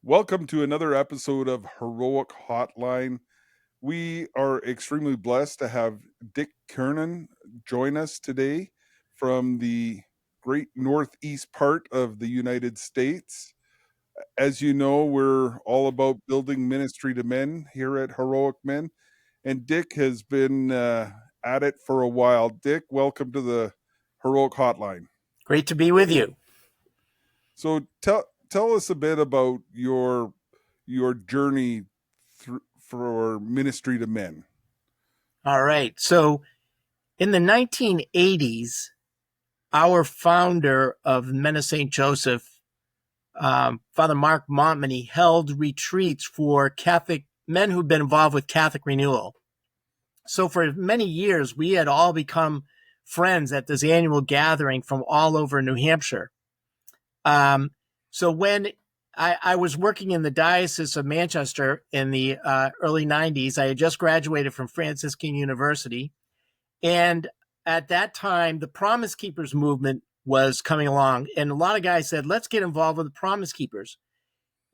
Welcome to another episode of Heroic Hotline. We are extremely blessed to have Dick Kernan join us today from the great northeast part of the United States. As you know, we're all about building ministry to men here at Heroic Men, and Dick has been at it for a while. Dick, welcome to the Heroic Hotline. Great to be with you. So tell us a bit about your journey for ministry to men. All right. So in the 1980s, our founder of Men of St. Joseph, Father Mark Montmany, held retreats for Catholic men who'd been involved with Catholic renewal. So for many years, we had all become friends at this annual gathering from all over New Hampshire. So when I was working in the Diocese of Manchester in the early 90s, I had just graduated from Franciscan University. And at that time, the Promise Keepers movement was coming along. And a lot of guys said, let's get involved with the Promise Keepers.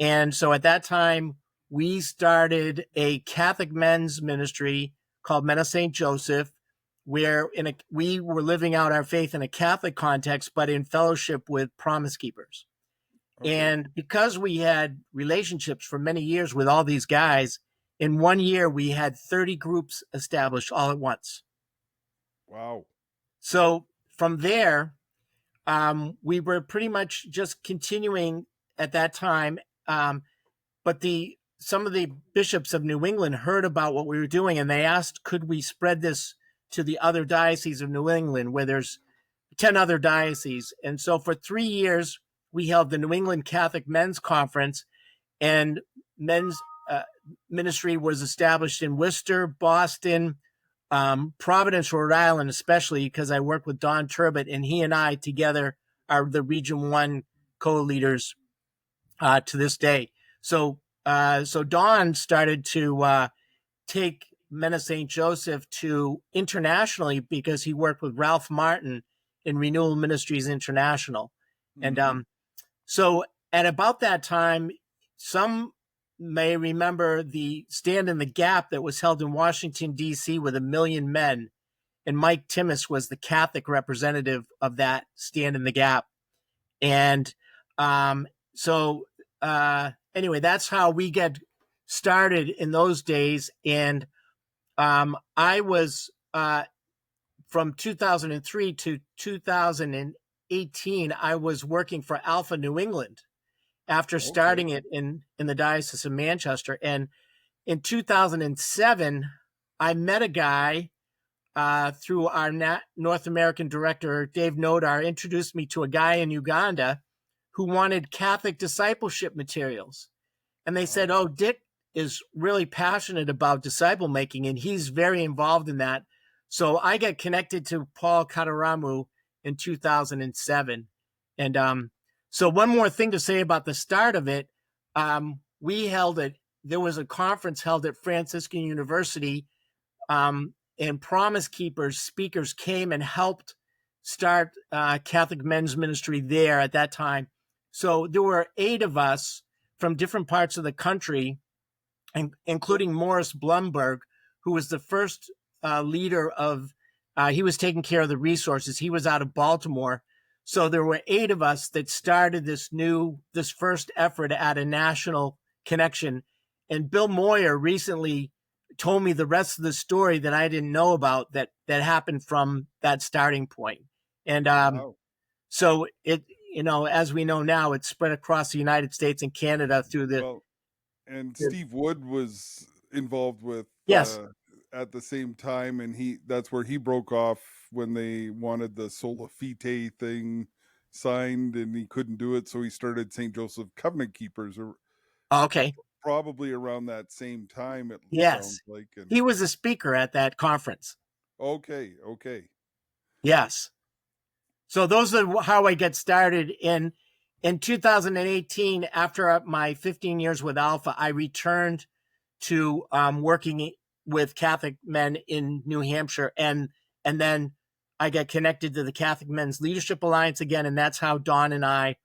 And so at that time, we started a Catholic men's ministry called Men of St. Joseph, where we were living out our faith in a Catholic context, but in fellowship with Promise Keepers. Okay. And because we had relationships for many years with all these guys, in 1 year, we had 30 groups established all at once. Wow. So from there, we were pretty much just continuing at that time. But some of the bishops of New England heard about what we were doing, and they asked, could we spread this to the other dioceses of New England, where there's 10 other dioceses. And so for 3 years, we held the New England Catholic Men's Conference, and men's ministry was established in Worcester, Boston, Providence, Rhode Island, especially because I work with Don Turbot, and he and I together are the Region 1 co-leaders to this day. So Don started to take Men of St. Joseph to internationally because he worked with Ralph Martin in Renewal Ministries International. Mm-hmm. And so at about that time, some may remember the Stand in the Gap that was held in Washington, D.C. with 1 million men. And Mike Timmis was the Catholic representative of that Stand in the Gap. And anyway, that's how we get started in those days. And I was from 2003 to 2018, I was working for Alpha New England after starting it in the Diocese of Manchester. And in 2007, I met a guy through our North American director, Dave Nodar, introduced me to a guy in Uganda who wanted Catholic discipleship materials. And they said, oh, Dick is really passionate about disciple making, and he's very involved in that. So I got connected to Paul Kataramu in 2007. And so one more thing to say about the start of it, we held it. There was a conference held at Franciscan University, and Promise Keepers speakers came and helped start Catholic men's ministry there at that time. So there were 8 of us from different parts of the country, including Morris Blumberg, who was the first leader of, he was taking care of the resources. He was out of Baltimore. So there were 8 of us that started this first effort at a national connection. And Bill Moyer recently told me the rest of the story that I didn't know about that happened from that starting point. And so it, as we know now, it's spread across the United States and Canada through the... And Steve Wood was involved with yes at the same time, and that's where he broke off when they wanted the Sola Fide thing signed, and he couldn't do it, so he started St. Joseph Covenant Keepers. Okay. Probably around that same time, it sounds like. And he was a speaker at that conference. Okay. Yes. So those are how I get started. In 2018, after my 15 years with Alpha, I returned to working with Catholic men in New Hampshire, and then I got connected to the Catholic Men's Leadership Alliance again, and that's how Don and I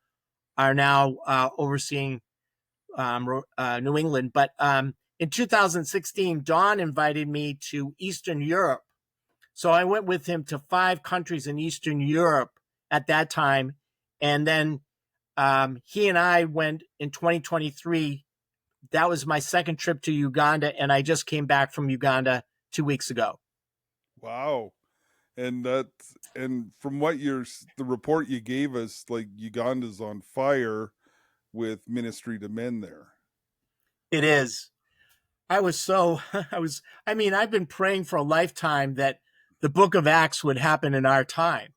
are now overseeing New England. But in 2016, Don invited me to Eastern Europe. So I went with him to 5 countries in Eastern Europe at that time. And then he and I went in 2023. That was my second trip to Uganda. And I just came back from Uganda 2 weeks ago. Wow. And from what the report you gave us, like Uganda's on fire with ministry to men there. It is. I was so, I've been praying for a lifetime that the book of Acts would happen in our time,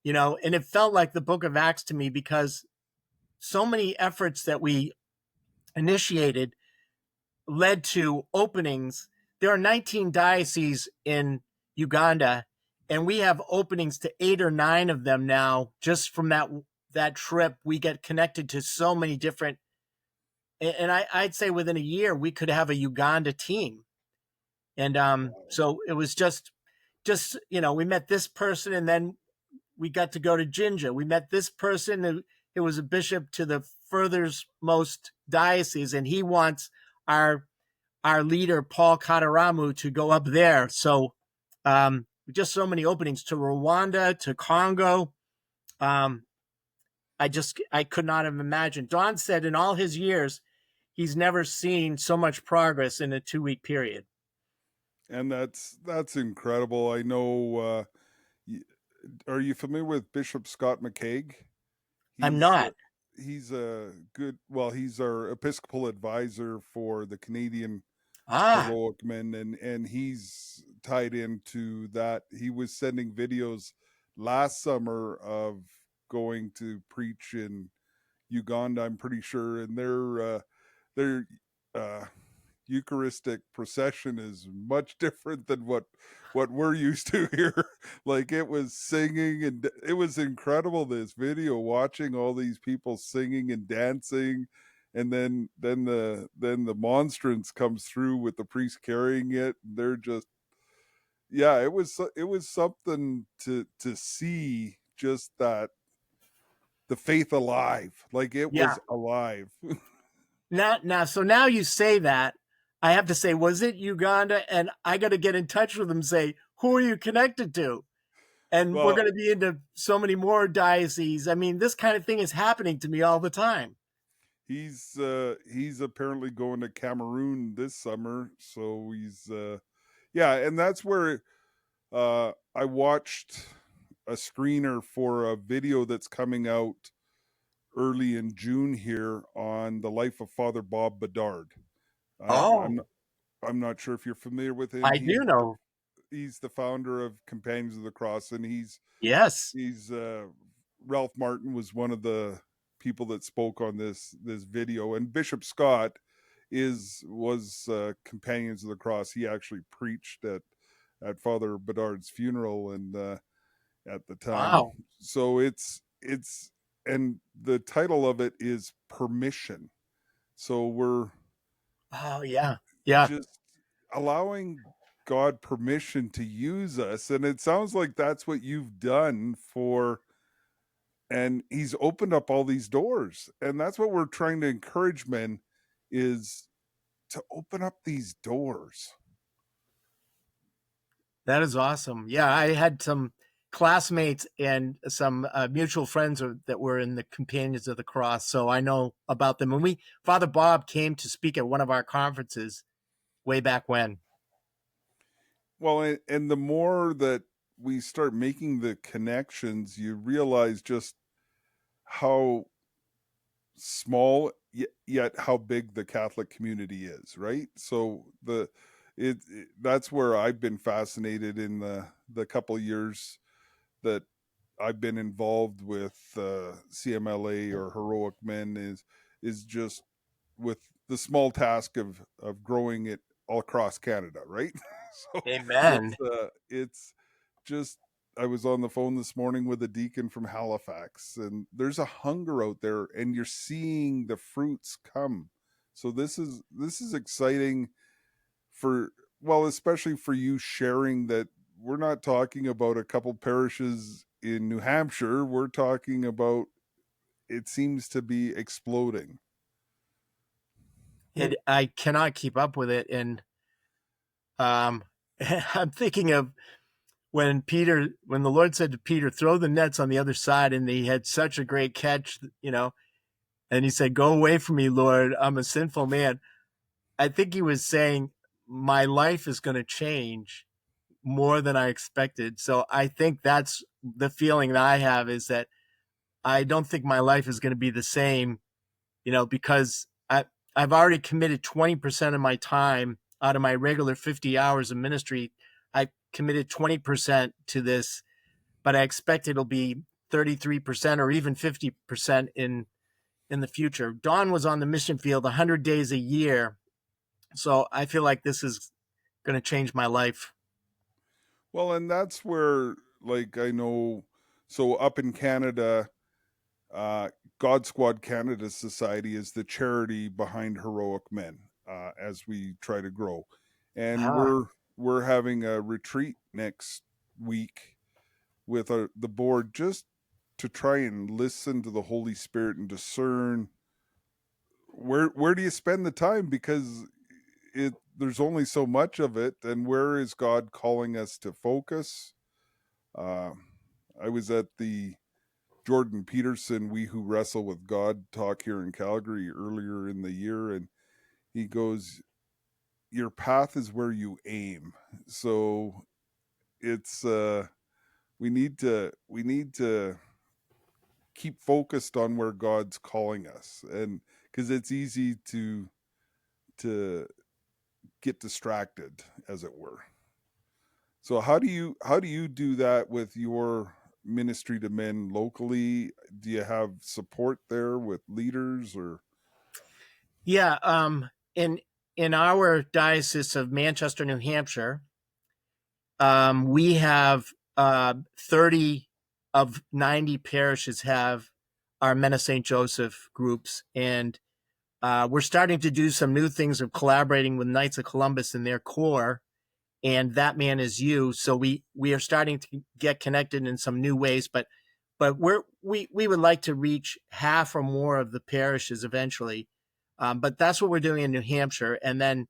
and it felt like the book of Acts to me because so many efforts that we initiated led to openings. There are 19 dioceses in Uganda, and we have openings to 8 or 9 of them now. Just from that trip, we get connected to so many different. And I'd say within a year we could have a Uganda team. And so it was just we met this person, and then we got to go to Jinja. We met this person. It was a bishop to the furthest most diocese, and he wants our leader Paul Kataramu to go up there. So just so many openings to Rwanda, to Congo. I could not have imagined. Don said in all his years, he's never seen so much progress in a 2-week period. And that's incredible. I know. Are you familiar with Bishop Scott McCaig? I'm He's not. he's a good. Well, he's our Episcopal advisor for the Canadian Ah, heroic men, and he's tied into that. He was sending videos last summer of going to preach in Uganda, I'm pretty sure, and their uh, Eucharistic procession is much different than what we're used to here. Like it was singing, and it was incredible. This video, watching all these people singing and dancing, and then the monstrance comes through with the priest carrying it. They're just, yeah, it was something to see, just that the faith alive, like it yeah. was alive. So now you say that, I have to say, was it Uganda? And I got to get in touch with them and say, who are you connected to? And we're Well, going to be into so many more dioceses. I mean, this kind of thing is happening to me all the time. he's apparently going to Cameroon this summer, so he's yeah, and that's where I watched a screener for a video that's coming out early in June here on the life of Father Bob Badard. I, I'm Oh, I'm not sure if you're familiar with him. I He's do know. he's the founder of Companions of the Cross, and Yes. he's Ralph Martin was one of the people that spoke on this video, and Bishop Scott was Companions of the Cross. He actually preached at Father Bedard's funeral, and at the time. Wow. So it's and the title of it is Permission. So we're Oh, yeah. Yeah. just allowing God permission to use us, and it sounds like that's what you've done for, and he's opened up all these doors, and that's what we're trying to encourage men, is to open up these doors. That is awesome. Yeah. I had some classmates and some mutual friends that were in the Companions of the Cross. So I know about them. And Father Bob came to speak at one of our conferences way back when. Well, and the more that we start making the connections, you realize just how small, yet how big the Catholic community is, right? So that's where I've been fascinated in the couple years that I've been involved with CMLA or Heroic Men, is just with the small task of growing it all across Canada, right? So Amen. it's just, I was on the phone this morning with a deacon from Halifax, and there's a hunger out there, and you're seeing the fruits come. So this is exciting for, well, especially for you, sharing that we're not talking about a couple parishes in New Hampshire. We're talking about, it seems to be exploding. I cannot keep up with it. And I'm thinking of when the Lord said to Peter, throw the nets on the other side, and he had such a great catch, and he said, go away from me, Lord, I'm a sinful man. I think he was saying, my life is going to change more than I expected. So I think that's the feeling that I have, is that I don't think my life is going to be the same, because I've already committed 20% of my time out of my regular 50 hours of ministry. I committed 20% to this, but I expect it'll be 33% or even 50% in the future. Don was on the mission field 100 days a year. So I feel like this is going to change my life. Well, and that's where, like, I know, so up in Canada, uh, God Squad Canada Society is the charity behind Heroic Men, as we try to grow, and Ah, we're having a retreat next week with the board, just to try and listen to the Holy Spirit and discern where do you spend the time, because there's only so much of it, and where is God calling us to focus. uh, I was at the Jordan Peterson We Who Wrestle with God talk here in Calgary earlier in the year, and he goes, your path is where you aim. So it's we need to keep focused on where God's calling us, and because it's easy to get distracted, as it were. So how do you do that with your ministry to men locally? Do you have support there with leaders, or? yeah. In our diocese of Manchester, New Hampshire, we have 30 of 90 parishes have our Men of St. Joseph groups, and we're starting to do some new things of collaborating with Knights of Columbus in their core, and That Man Is You. So we are starting to get connected in some new ways, but we would like to reach half or more of the parishes eventually. But that's what we're doing in New Hampshire, and then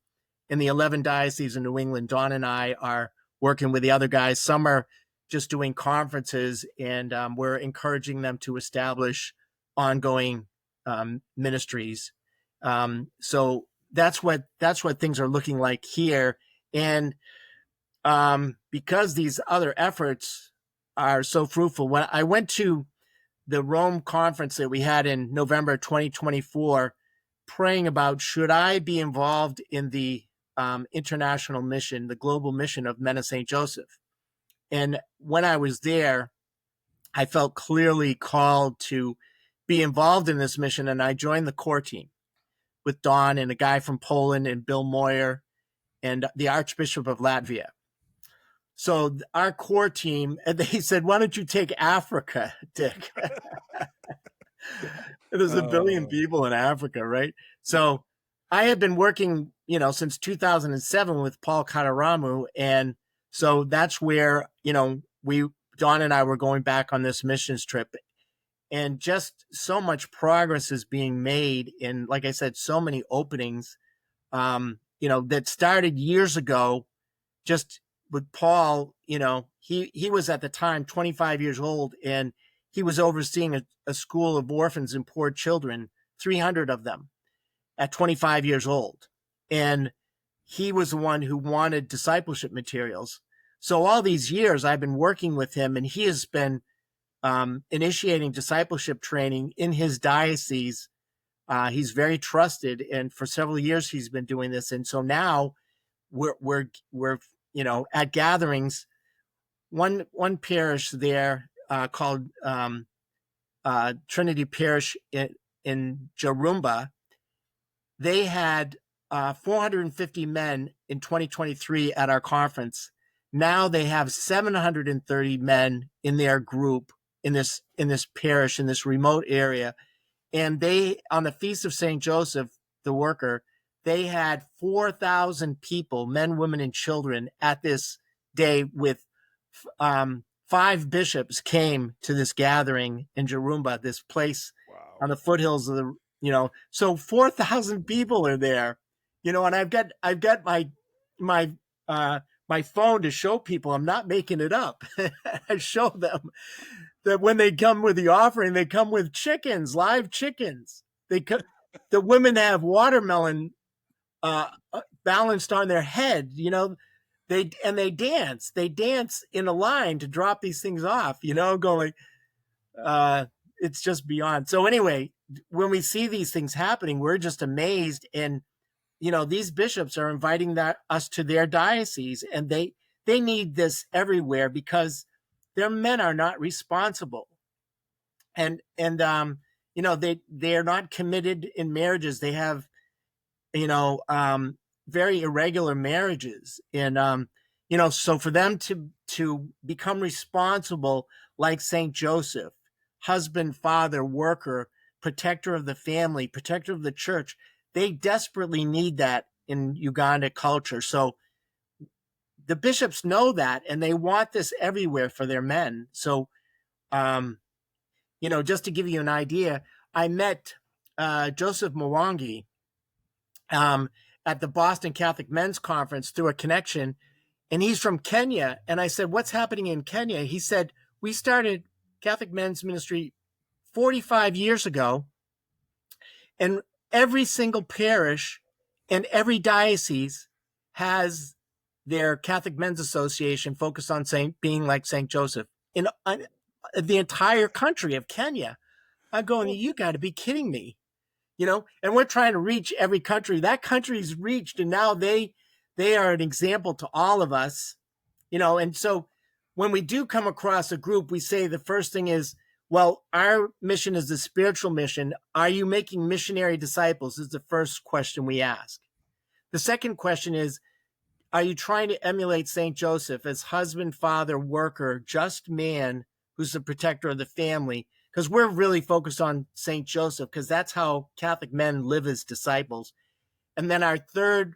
in the 11 dioceses in New England, Don and I are working with the other guys. Some are just doing conferences, and we're encouraging them to establish ongoing ministries. So that's what things are looking like here, and because these other efforts are so fruitful. When I went to the Rome conference that we had in November 2024, praying about, should I be involved in the international mission, the global mission of Men of St. Joseph? And when I was there, I felt clearly called to be involved in this mission, and I joined the core team with Don and a guy from Poland and Bill Moyer and the Archbishop of Latvia. So our core team, and they said, why don't you take Africa, Dick? There's 1 billion uh, people in Africa, right? So I had been working, since 2007 with Paul Kataramu. And so that's where, Don and I were going back on this missions trip. And just so much progress is being made in, like I said, so many openings, that started years ago. Just with Paul, he was at the time 25 years old, and he was overseeing a school of orphans and poor children, 300 of them at 25 years old. And he was the one who wanted discipleship materials. So all these years I've been working with him, and he has been initiating discipleship training in his diocese. He's very trusted, and for several years he's been doing this. And so now we're at gatherings. One parish there called Trinity Parish in Jarumba, they had 450 men in 2023 at our conference. Now they have 730 men in their group in this parish, in this remote area. And they, on the Feast of St. Joseph, the worker, they had 4,000 people, men, women, and children, at this day. With 5 bishops came to this gathering in Jarumba, this place wow. on the foothills of So 4,000 people are there, and I've got my my phone to show people. I'm not making it up. I show them that when they come with the offering, they come with chickens, live chickens. The women have watermelon balanced on their head. They dance. They dance in a line to drop these things off. Going. It's just beyond. So anyway, when we see these things happening, we're just amazed. And these bishops are inviting us to their diocese, and they need this everywhere because their men are not responsible, and they're not committed in marriages. They have very irregular marriages, and so for them to become responsible, like Saint Joseph, husband, father, worker, protector of the family, protector of the church, they desperately need that in Uganda culture. So the bishops know that, and they want this everywhere for their men. So just to give you an idea, I met Joseph Mwangi um, at the Boston Catholic Men's Conference through a connection, and he's from Kenya. And I said, "What's happening in Kenya?" He said, "We started Catholic Men's Ministry 45 years ago, and every single parish and every diocese has their Catholic Men's Association focused on being like Saint Joseph in the entire country of Kenya." I'm going, "You got to be kidding me." And we're trying to reach every country. That country's reached, and now they are an example to all of us. And so when we do come across a group, we say the first thing is, well, our mission is the spiritual mission. Are you making missionary disciples? Is the first question we ask. The second question is, are you trying to emulate Saint Joseph as husband, father, worker, just man who's the protector of the family? Because we're really focused on Saint Joseph, because that's how Catholic men live as disciples. And then our third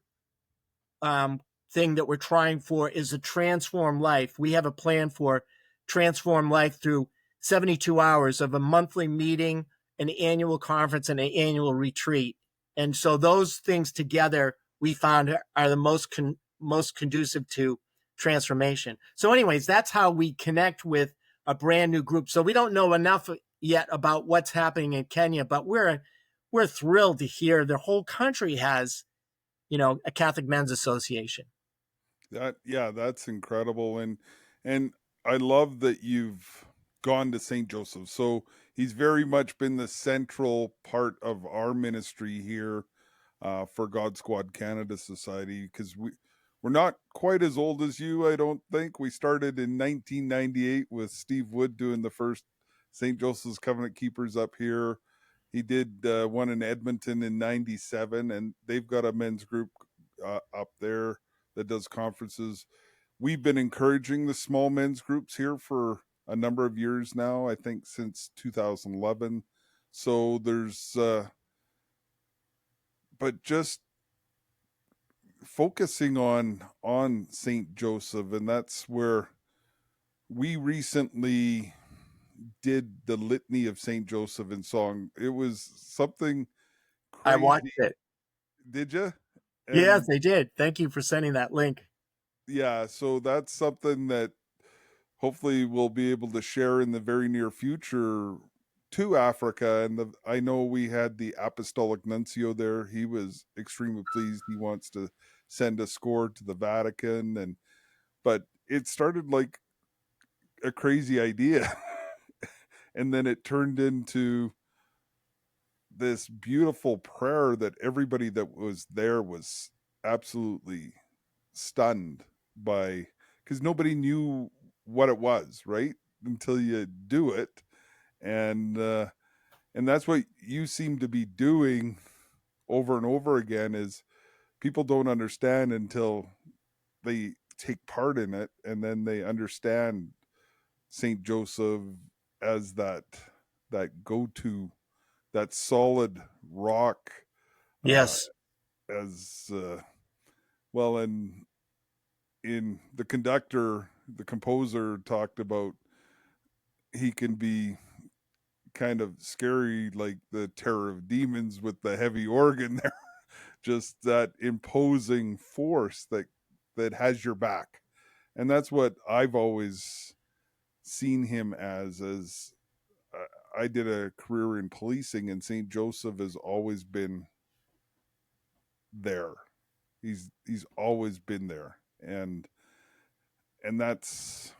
thing that we're trying for is a transform life. We have a plan for transform life through 72 hours of a monthly meeting, an annual conference, and an annual retreat. And so those things together we found are the most conducive to transformation. So anyways, that's how we connect with a brand new group. So we don't know enough yet about what's happening in Kenya, but we're thrilled to hear the whole country has, a Catholic Men's Association. That's incredible. And I love that you've gone to St. Joseph. So he's very much been the central part of our ministry here for God Squad Canada Society, because we're not quite as old as you, I don't think. We started in 1998 with Steve Wood doing the first St. Joseph's Covenant Keepers up here. He did one in Edmonton in 97, and they've got a men's group up there that does conferences. We've been encouraging the small men's groups here for a number of years now, I think since 2011. So there's, but just focusing on Saint Joseph, and that's where we recently did the litany of Saint Joseph in song. It was something I watched crazy. it. Did you? Yes, And they did. Thank you for sending that link. yeah, so that's something that hopefully we'll be able to share in the very near future to Africa. And I know we had the Apostolic Nuncio there. He was extremely pleased. He wants to send a score to the Vatican, but it started like a crazy idea, and then it turned into this beautiful prayer that everybody that was there was absolutely stunned by, because nobody knew what it was, right, until you do it. And that's what you seem to be doing over and over again, is people don't understand until they take part in it, and then they understand Saint Joseph as that go-to, that solid rock, uh, Yes. as well. And in the conductor, the composer talked about he can be kind of scary, like the terror of demons with the heavy organ there. Just that imposing force that has your back. And that's what I've always seen him as I did a career in policing, and St. Joseph has always been there. He's always been there, and that's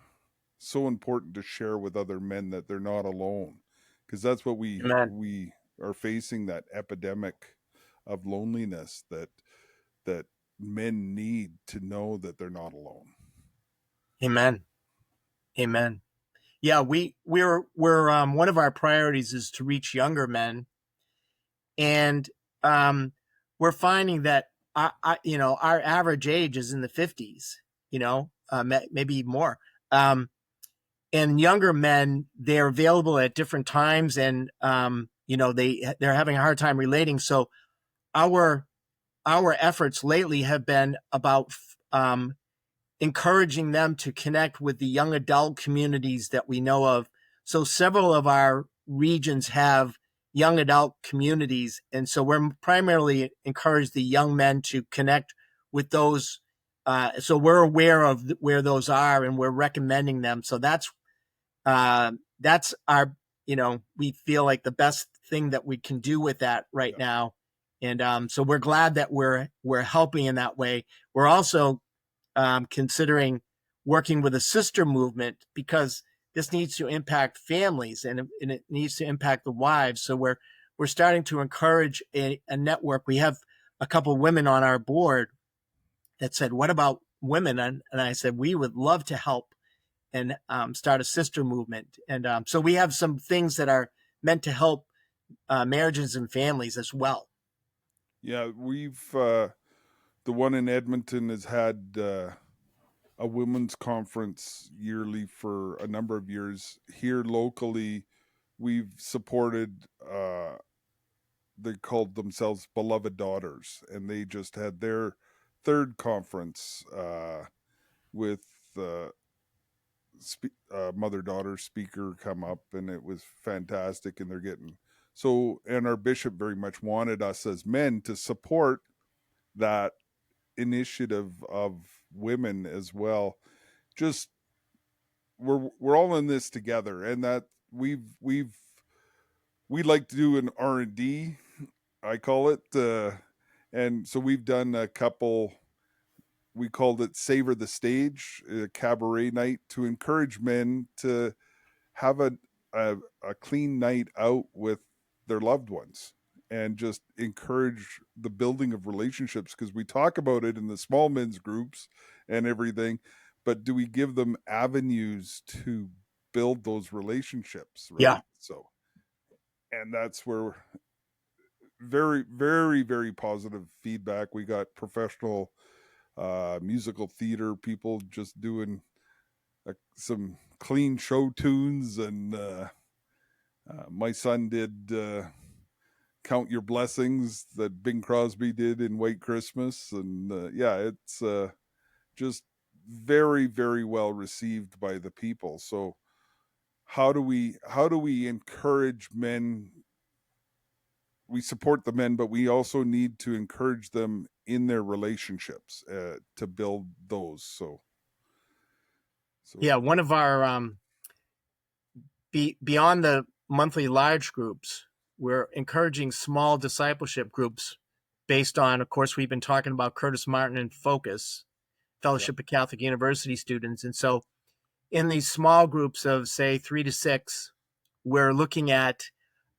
so important to share with other men, that they're not alone, because that's what Amen. we are facing, that epidemic of loneliness, that men need to know that they're not alone. Amen. Amen. Yeah, we're one of our priorities is to reach younger men, and we're finding that our average age is in the 50s, maybe more. And younger men, they're available at different times, and they're having a hard time relating. So our efforts lately have been about encouraging them to connect with the young adult communities that we know of. So several of our regions have young adult communities, and so we're primarily encourage the young men to connect with those. So we're aware of where those are, and we're recommending them. So that's our, we feel like the best thing that we can do with that right now. And so we're glad that we're helping in that way. We're also considering working with a sister movement, because this needs to impact families, and it needs to impact the wives. So we're starting to encourage a network. We have a couple of women on our board that said, "What about women?" And I said, "We would love to help and start a sister movement." And so we have some things that are meant to help marriages and families as well. Yeah, we've the one in Edmonton has had a women's conference yearly for a number of years. Here locally, we've supported. They called themselves Beloved Daughters, and they just had their third conference with mother daughter speaker come up, and it was fantastic. And they're getting so, and our bishop very much wanted us as men to support that initiative of women as well. Just we're all in this together, and that we like to do an R&D, I call it, and so we've done a couple. We called it Savor the Stage, a cabaret night, to encourage men to have a clean night out with their loved ones, and just encourage the building of relationships, because we talk about it in the small men's groups and everything, but do we give them avenues to build those relationships, right? Yeah. So, and that's where very, very, very positive feedback. We got professional musical theater people just doing some clean show tunes, and my son did Count Your Blessings that Bing Crosby did in White Christmas, and yeah, it's just very, very well received by the people. So how do we encourage men? We support the men, but we also need to encourage them in their relationships to build those. So Yeah, one of our beyond the monthly large groups, we're encouraging small discipleship groups based on, of course, we've been talking about Curtis Martin and Focus, Fellowship of Catholic University students. And so in these small groups of, say, 3 to 6, we're looking at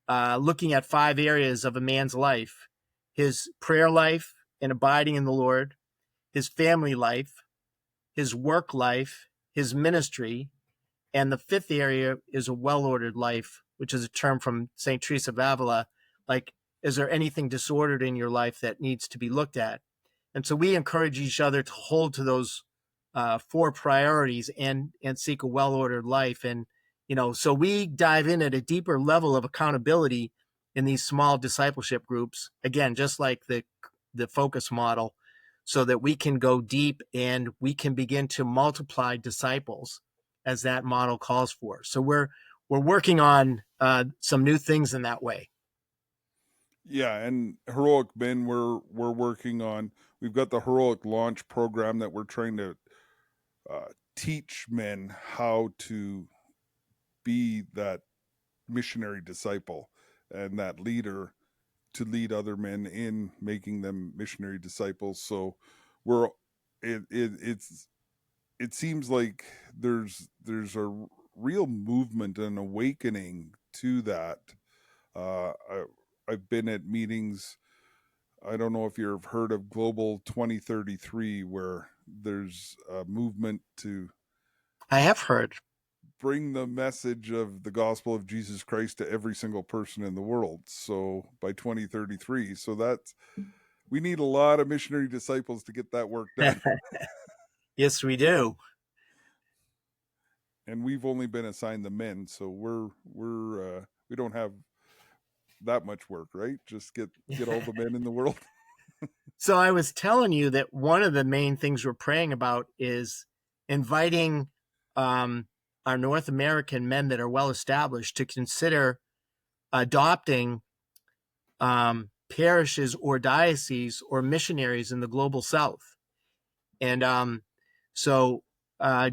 5 areas of a man's life: his prayer life and abiding in the Lord, his family life, his work life, his ministry, and the 5th area is a well-ordered life, which is a term from St. Teresa of Avila. Like, is there anything disordered in your life that needs to be looked at? And so we encourage each other to hold to those 4 priorities and seek a well-ordered life. And, so we dive in at a deeper level of accountability in these small discipleship groups, again, just like the focus model, so that we can go deep and we can begin to multiply disciples as that model calls for. So we're working on some new things in that way. Yeah, and heroic men, we're working on. We've got the heroic launch program that we're trying to teach men how to be that missionary disciple and that leader to lead other men in making them missionary disciples. So we're it seems like there's a real movement and awakening to that. Uh, I, I've been at meetings. I don't know if you've heard of Global 2033, where there's a movement to I have heard. bring the message of the gospel of Jesus Christ to every single person in the world. So by 2033, so that's we need a lot of missionary disciples to get that work done. Yes, we do. And we've only been assigned the men, so we don't have that much work, right? Just get all the men in the world. So I was telling you that one of the main things we're praying about is inviting our North American men that are well established to consider adopting parishes or dioceses or missionaries in the global South. And so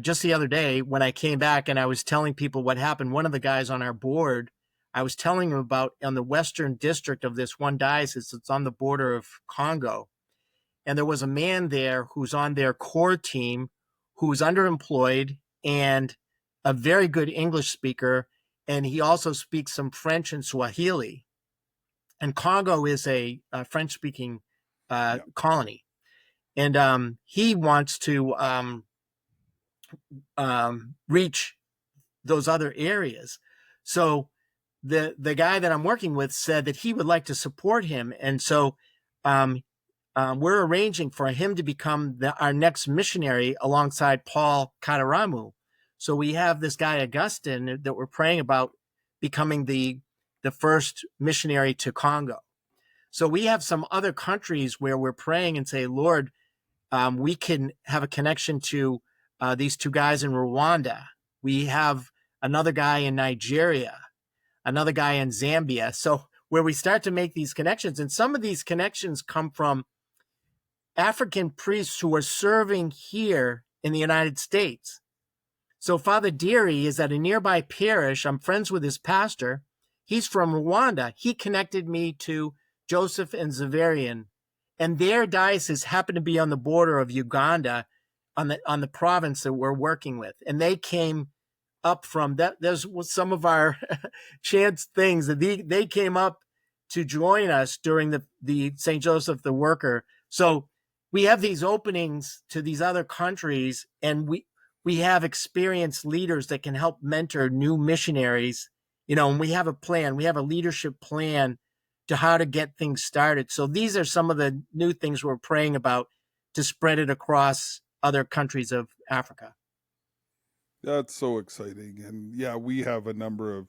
just the other day when I came back and I was telling people what happened, one of the guys on our board, I was telling him about on the western district of this one diocese that's on the border of Congo. And there was a man there who's on their core team who was underemployed and a very good English speaker. And he also speaks some French and Swahili. And Congo is a French-speaking colony. And he wants to reach those other areas. So the guy that I'm working with said that he would like to support him. And so we're arranging for him to become our next missionary alongside Paul Kataramu. So we have this guy, Augustine, that we're praying about becoming the first missionary to Congo. So we have some other countries where we're praying and say, Lord, we can have a connection to these two guys in Rwanda. We have another guy in Nigeria, another guy in Zambia. So where we start to make these connections, and some of these connections come from African priests who are serving here in the United States. So Father Deary is at a nearby parish. I'm friends with his pastor. He's from Rwanda. He connected me to Joseph and Zavarian, and their diocese happened to be on the border of Uganda, on the province that we're working with. And they came up from that. Those was some of our chance things that they came up to join us during the St. Joseph the Worker. So we have these openings to these other countries, and we have experienced leaders that can help mentor new missionaries, and we have a plan. We have a leadership plan to how to get things started. So these are some of the new things we're praying about to spread it across other countries of Africa. That's so exciting. And yeah, we have a number of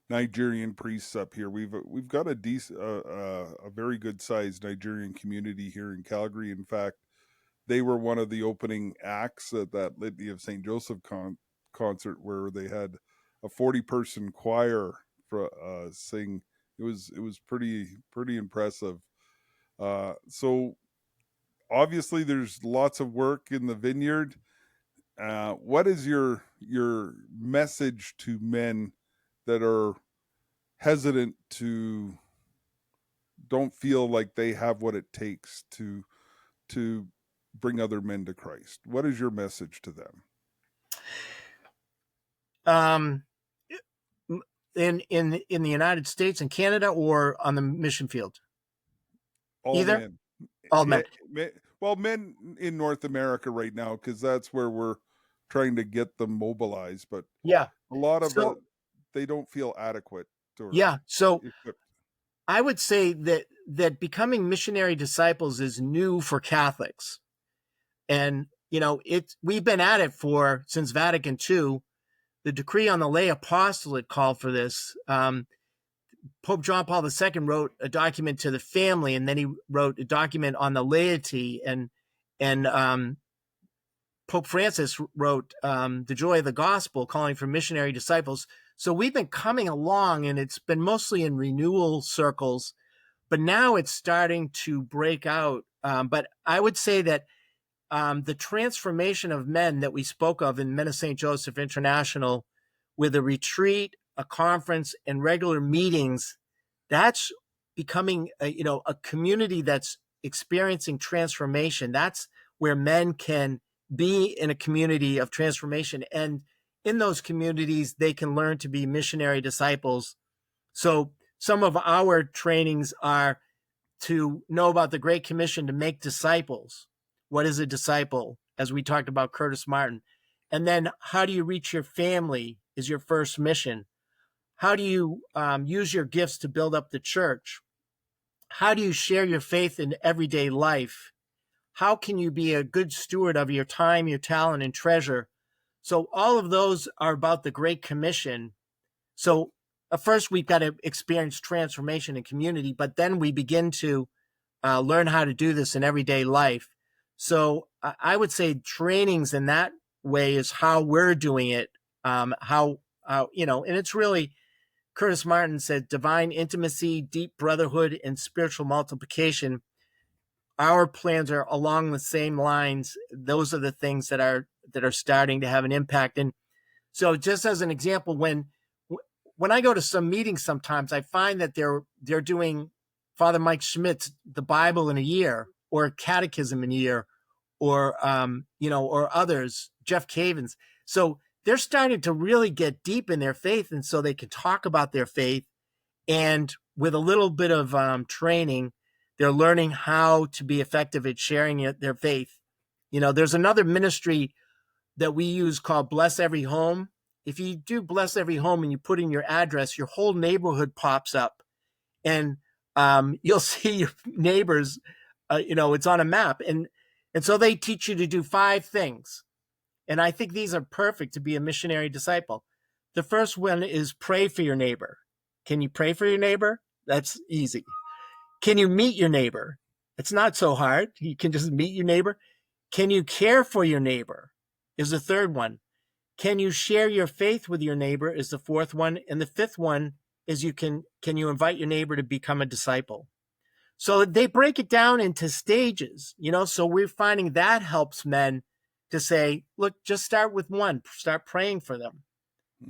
Nigerian priests up here. We've got a very good sized Nigerian community here in Calgary. In fact, they were one of the opening acts at that Litany of St. Joseph concert, where they had a 40-person choir for sing. It was pretty impressive. So obviously there's lots of work in the vineyard. What is your message to men that are hesitant, to don't feel like they have what it takes to bring other men to Christ? What is your message to them? In the United States and Canada, or on the mission field? All Either? men. All men. Well, men in North America right now, because that's where we're trying to get them mobilized. But Yeah. a lot of it, they don't feel adequate. So equipped. I would say that becoming missionary disciples is new for Catholics. And, we've been at it since Vatican II. The decree on the lay apostolate called for this. Pope John Paul II wrote a document to the family, and then he wrote a document on the laity, and Pope Francis wrote The Joy of the Gospel, calling for missionary disciples. So we've been coming along, and it's been mostly in renewal circles, but now it's starting to break out. But I would say that the transformation of men that we spoke of in Men of St. Joseph International, with a retreat, a conference, and regular meetings, that's becoming a community that's experiencing transformation. That's where men can be in a community of transformation, and in those communities they can learn to be missionary disciples. So some of our trainings are to know about the Great Commission to make disciples. What is a disciple? As we talked about Curtis Martin. And then how do you reach your family is your first mission. How do you use your gifts to build up the church? How do you share your faith in everyday life? How can you be a good steward of your time, your talent, and treasure? So all of those are about the Great Commission. So first we've got to experience transformation in community, but then we begin to learn how to do this in everyday life. So I would say trainings in that way is how we're doing it. And it's really, Curtis Martin said, divine intimacy, deep brotherhood, and spiritual multiplication. Our plans are along the same lines. Those are the things that are starting to have an impact. And so, just as an example, when I go to some meetings, sometimes I find that they're doing Father Mike Schmidt's The Bible in a Year, or Catechism in a Year, or or others, Jeff Cavins. So they're starting to really get deep in their faith, and so they can talk about their faith. And with a little bit of training, they're learning how to be effective at sharing their faith. There's another ministry that we use called Bless Every Home. If you do Bless Every Home and you put in your address, your whole neighborhood pops up, and you'll see your neighbors. It's on a map, and so they teach you to do 5 things. And I think these are perfect to be a missionary disciple. The first one is pray for your neighbor. Can you pray for your neighbor? That's easy. Can you meet your neighbor? It's not so hard. You can just meet your neighbor. Can you care for your neighbor? Is the third one. Can you share your faith with your neighbor? Is the fourth one. And the fifth one is can you invite your neighbor to become a disciple? So they break it down into stages, so we're finding that helps men to say, look, just start with one, start praying for them,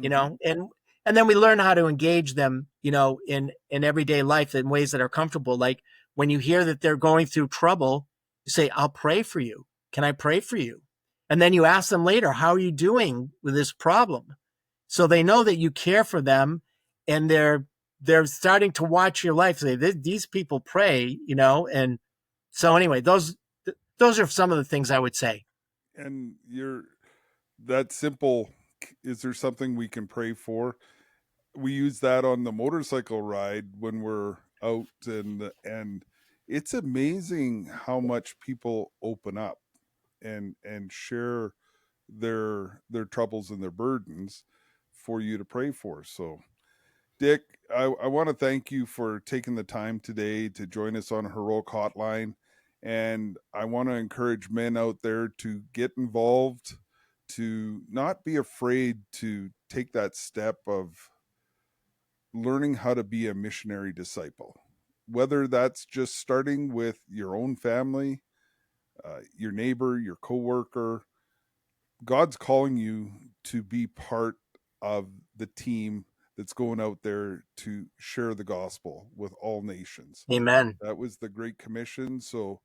and then we learn how to engage them, in everyday life in ways that are comfortable. Like when you hear that they're going through trouble, you say, I'll pray for you. Can I pray for you? And then you ask them later, how are you doing with this problem? So they know that you care for them, and they're starting to watch your life. Say, these people pray, and so anyway, those are some of the things I would say. And that simple. Is there something we can pray for? We use that on the motorcycle ride when we're out, and it's amazing how much people open up and share their troubles and their burdens for you to pray for. So Dick, I want to thank you for taking the time today to join us on Heroic Hotline. And I want to encourage men out there to get involved, to not be afraid to take that step of learning how to be a missionary disciple. Whether that's just starting with your own family, your neighbor, your coworker, God's calling you to be part of the team that's going out there to share the gospel with all nations. Amen. That was the Great Commission. So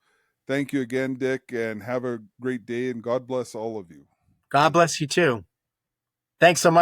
thank you again, Dick, and have a great day, and God bless all of you. God bless you too. Thanks so much.